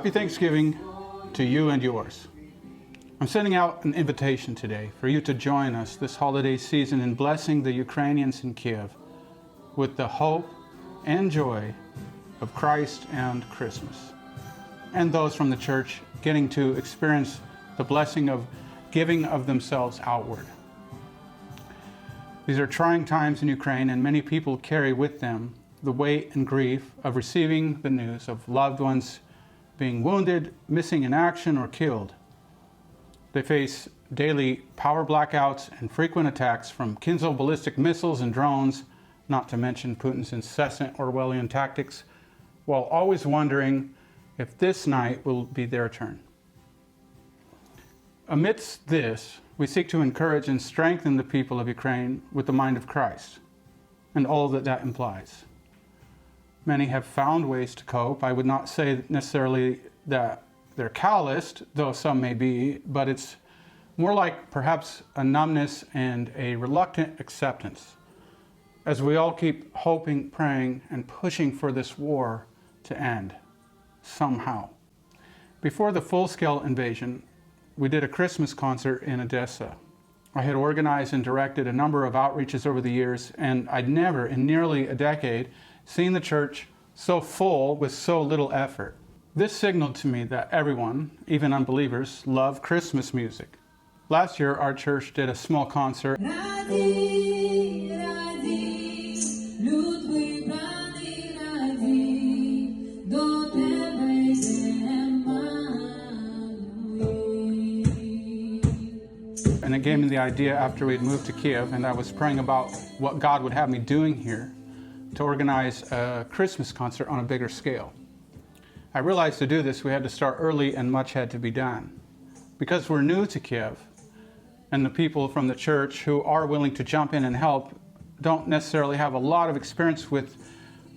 Happy Thanksgiving to you and yours. I'm sending out an invitation today for you to join us this holiday season in blessing the Ukrainians in Kyiv with the hope and joy of Christ and Christmas, and those from the church getting to experience the blessing of giving of themselves outward. These are trying times in Ukraine, and many people carry with them the weight and grief of receiving the news of loved ones being wounded, missing in action, or killed. They face daily power blackouts and frequent attacks from Kinzhal ballistic missiles and drones, not to mention Putin's incessant Orwellian tactics, while always wondering if this night will be their turn. Amidst this, we seek to encourage and strengthen the people of Ukraine with the mind of Christ and all that that implies. Many have found ways to cope. I would not say necessarily that they're calloused, though some may be, but it's more like perhaps a numbness and a reluctant acceptance, as we all keep hoping, praying, and pushing for this war to end somehow. Before the full-scale invasion, we did a Christmas concert in Odessa. I had organized and directed a number of outreaches over the years, and I'd never, in nearly a decade, seen the church so full with so little effort. This signaled to me that everyone, even unbelievers, love Christmas music. Last year, our church did a small concert. And it gave me the idea after we'd moved to Kyiv, and I was praying about what God would have me doing here, to organize a Christmas concert on a bigger scale. I realized to do this we had to start early and much had to be done. Because we're new to Kyiv, and the people from the church who are willing to jump in and help don't necessarily have a lot of experience with,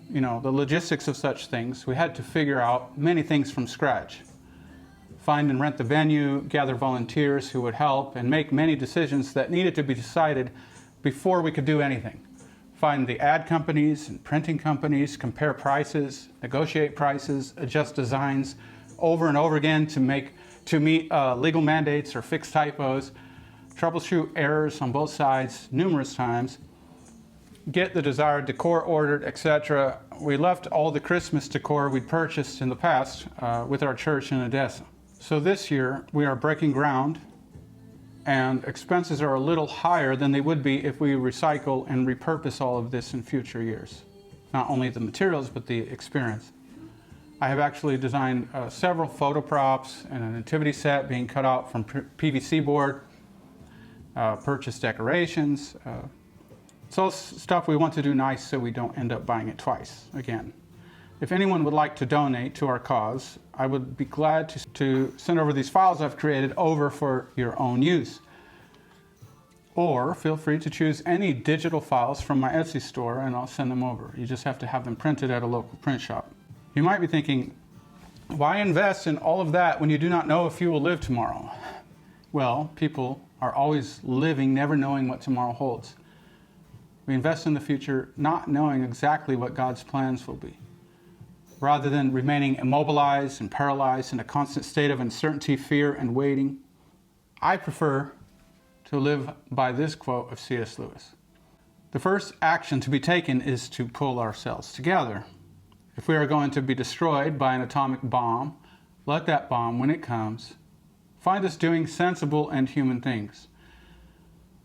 the logistics of such things, we had to figure out many things from scratch. Find and rent the venue, gather volunteers who would help, and make many decisions that needed to be decided before we could do anything. Find the ad companies and printing companies, compare prices, negotiate prices, adjust designs over and over again to meet legal mandates or fix typos, troubleshoot errors on both sides numerous times, get the desired decor ordered, etc. We left all the Christmas decor we'd purchased in the past with our church in Odessa. So this year we are breaking ground, and expenses are a little higher than they would be if we recycle and repurpose all of this in future years. Not only the materials, but the experience. I have actually designed several photo props and a nativity set being cut out from PVC board, purchased decorations. It's all stuff we want to do nice so we don't end up buying it twice again. If anyone would like to donate to our cause, I would be glad to send over these files I've created over for your own use. Or feel free to choose any digital files from my Etsy store and I'll send them over. You just have to have them printed at a local print shop. You might be thinking, why invest in all of that when you do not know if you will live tomorrow? Well, people are always living, never knowing what tomorrow holds. We invest in the future not knowing exactly what God's plans will be. Rather than remaining immobilized and paralyzed in a constant state of uncertainty, fear, and waiting, I prefer to live by this quote of C.S. Lewis. The first action to be taken is to pull ourselves together. If we are going to be destroyed by an atomic bomb, let that bomb, when it comes, find us doing sensible and human things.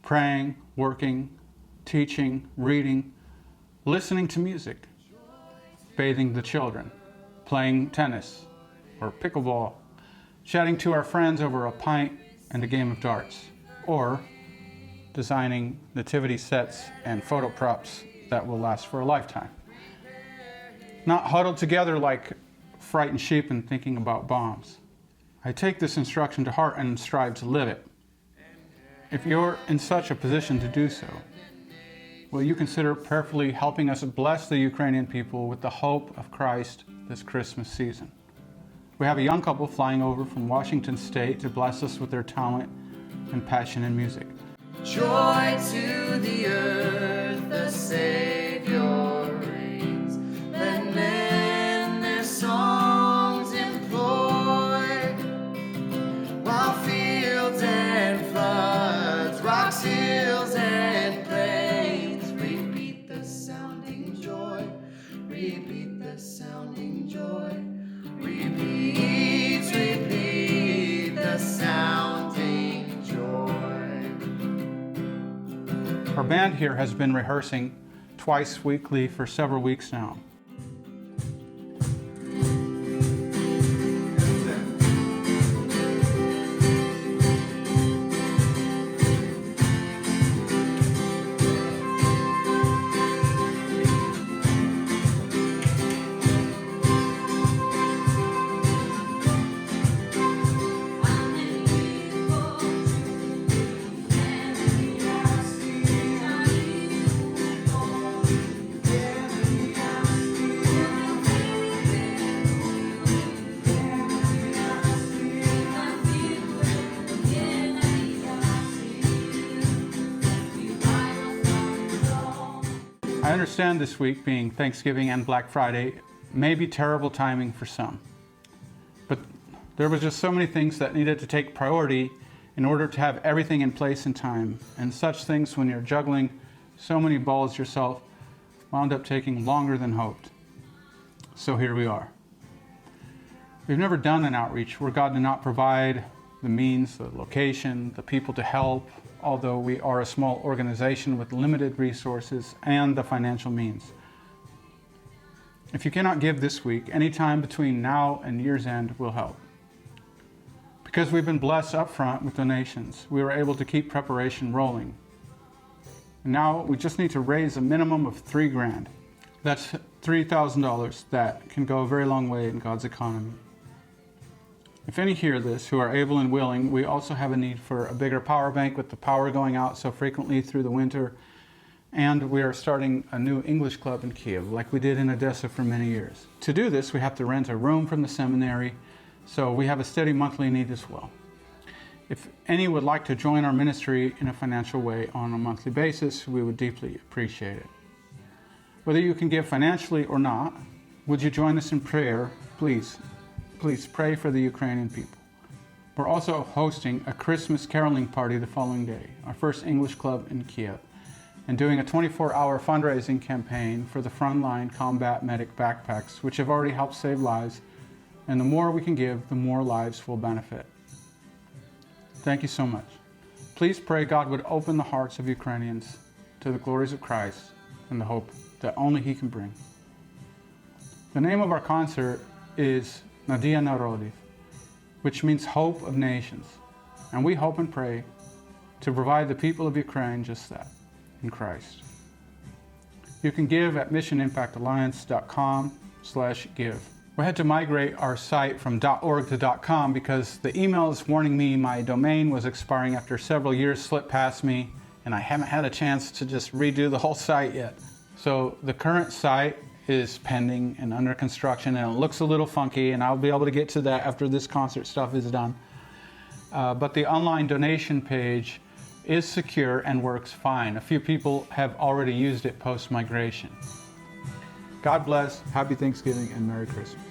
Praying, working, teaching, reading, listening to music, bathing the children, playing tennis or pickleball, chatting to our friends over a pint and a game of darts, or designing nativity sets and photo props that will last for a lifetime. Not huddled together like frightened sheep and thinking about bombs. I take this instruction to heart and strive to live it. If you're in such a position to do so, will you consider prayerfully helping us bless the Ukrainian people with the hope of Christ this Christmas season? We have a young couple flying over from Washington State to bless us with their talent and passion in music. Joy to the earth, the Savior reigns. Let men their songs implore. Our band here has been rehearsing twice weekly for several weeks now. I understand this week being Thanksgiving and Black Friday may be terrible timing for some, but there was just so many things that needed to take priority in order to have everything in place in time, and such things when you're juggling so many balls yourself wound up taking longer than hoped. So here we are. We've never done an outreach where God did not provide the means, the location, the people to help, although we are a small organization with limited resources and the financial means. If you cannot give this week, any time between now and year's end will help. Because we've been blessed up front with donations, we were able to keep preparation rolling. And now we just need to raise a minimum of $3,000. That's $3,000 that can go a very long way in God's economy. If any hear this who are able and willing, we also have a need for a bigger power bank with the power going out so frequently through the winter. And we are starting a new English club in Kyiv, like we did in Odessa for many years. To do this, we have to rent a room from the seminary, so we have a steady monthly need as well. If any would like to join our ministry in a financial way on a monthly basis, we would deeply appreciate it. Whether you can give financially or not, would you join us in prayer, please? Please pray for the Ukrainian people. We're also hosting a Christmas caroling party the following day, our first English club in Kyiv, and doing a 24-hour fundraising campaign for the Frontline Combat Medic backpacks, which have already helped save lives, and the more we can give, the more lives will benefit. Thank you so much. Please pray God would open the hearts of Ukrainians to the glories of Christ and the hope that only He can bring. The name of our concert is Nadia Narodiv, which means hope of nations. And we hope and pray to provide the people of Ukraine just that, in Christ. You can give at missionimpactalliance.com/give. We had to migrate our site from .org to .com because the emails warning me my domain was expiring after several years slipped past me, and I haven't had a chance to just redo the whole site yet. So the current site is pending and under construction, and it looks a little funky, and I'll be able to get to that after this concert stuff is done. But the online donation page is secure and works fine. A few people have already used it post-migration. God bless, happy Thanksgiving, and Merry Christmas.